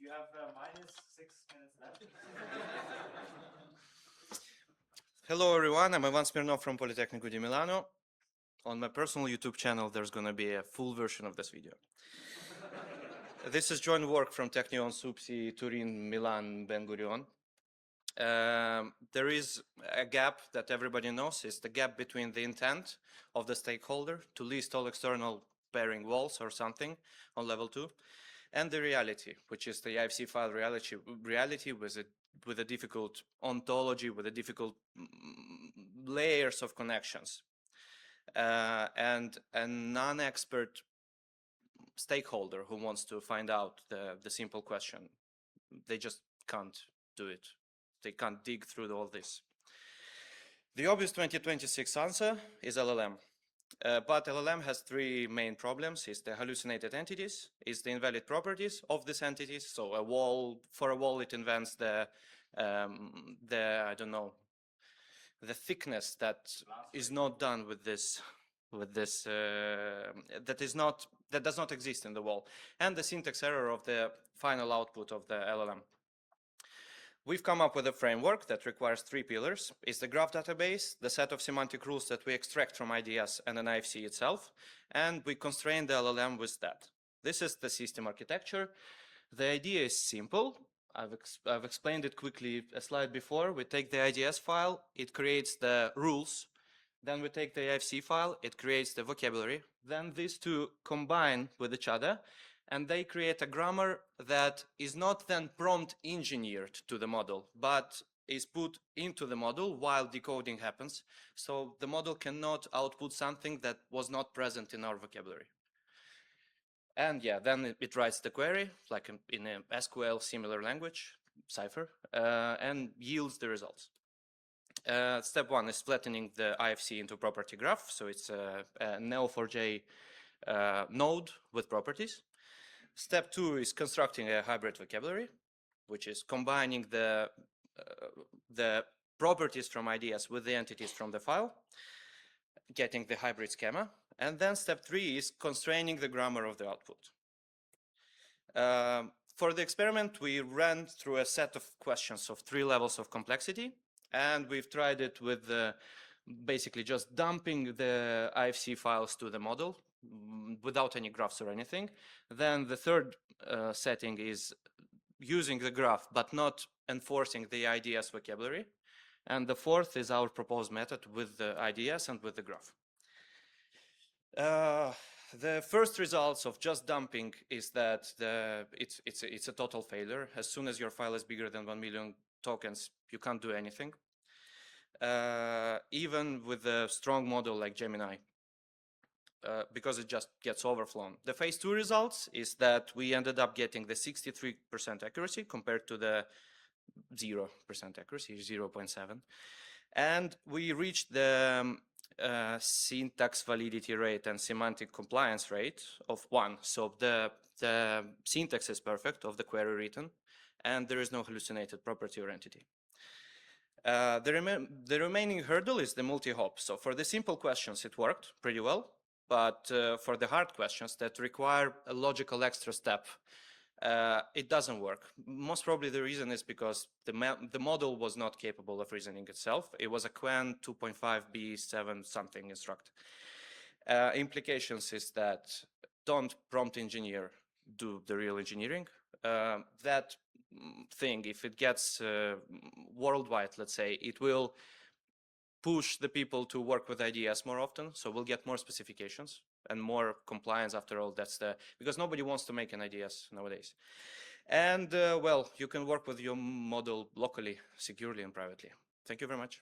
You have -6 minutes left. Hello everyone, I'm Ivan Smirnov from Politecnico di Milano. On my personal YouTube channel, there's going to be a full version of this video. This is joint work from Technion, SUPSI, Turin, Milan, Ben-Gurion. There is a gap that everybody knows, is the gap between the intent of the stakeholder to list all external pairing walls or something on level 2, and the reality, which is the IFC file reality with a difficult ontology, with a difficult layers of connections. And a non-expert stakeholder who wants to find out the simple question, they just can't do it. They can't dig through all this. The obvious 2026 answer is LLM. But LLM has three main problems. It's the hallucinated entities, it's the invalid properties of these entities. So a wall, for a wall, it invents the I don't know, the thickness that is not done with this, that does not exist in the wall, and the syntax error of the final output of the LLM. We've come up with a framework that requires three pillars. It's the graph database, the set of semantic rules that we extract from IDS and an IFC itself, and we constrain the LLM with that. This is the system architecture. The idea is simple. I've explained it quickly a slide before. We take the IDS file, it creates the rules. Then we take the IFC file, it creates the vocabulary. Then these two combine with each other, and they create a grammar that is not then prompt engineered to the model, but is put into the model while decoding happens. So the model cannot output something that was not present in our vocabulary. And yeah, then it writes the query, like in a SQL similar language, cipher, and yields the results. Step one is flattening the IFC into property graph. So it's a Neo4j node with properties. Step two is constructing a hybrid vocabulary, which is combining the properties from IDS with the entities from the file, getting the hybrid schema. And then step three is constraining the grammar of the output. For the experiment, we ran through a set of questions of 3 levels of complexity, and we've tried it with basically just dumping the IFC files to the model without any graphs or anything. Then the third setting is using the graph but not enforcing the IDS vocabulary. And the fourth is our proposed method with the IDS and with the graph. The first results of just dumping is that it's a total failure. As soon as your file is bigger than 1 million tokens, you can't do anything. Even with a strong model like Gemini, because it just gets overflown. The phase 2 results is that we ended up getting the 63% accuracy compared to the 0% accuracy, 0.7. And we reached the syntax validity rate and semantic compliance rate of 1. So the syntax is perfect of the query written, and there is no hallucinated property or entity. The remaining hurdle is the multi-hop. So for the simple questions, it worked pretty well. But for the hard questions that require a logical extra step, it doesn't work. Most probably the reason is because the model was not capable of reasoning itself. It was a Quen 2.5b7 something instruct. Implications is that don't prompt engineer, do the real engineering. That thing, if it gets worldwide, let's say, it will push the people to work with IDS more often, so we'll get more specifications and more compliance. After all, that's because nobody wants to make an IDS nowadays. And well, you can work with your model locally, securely and privately. Thank you very much.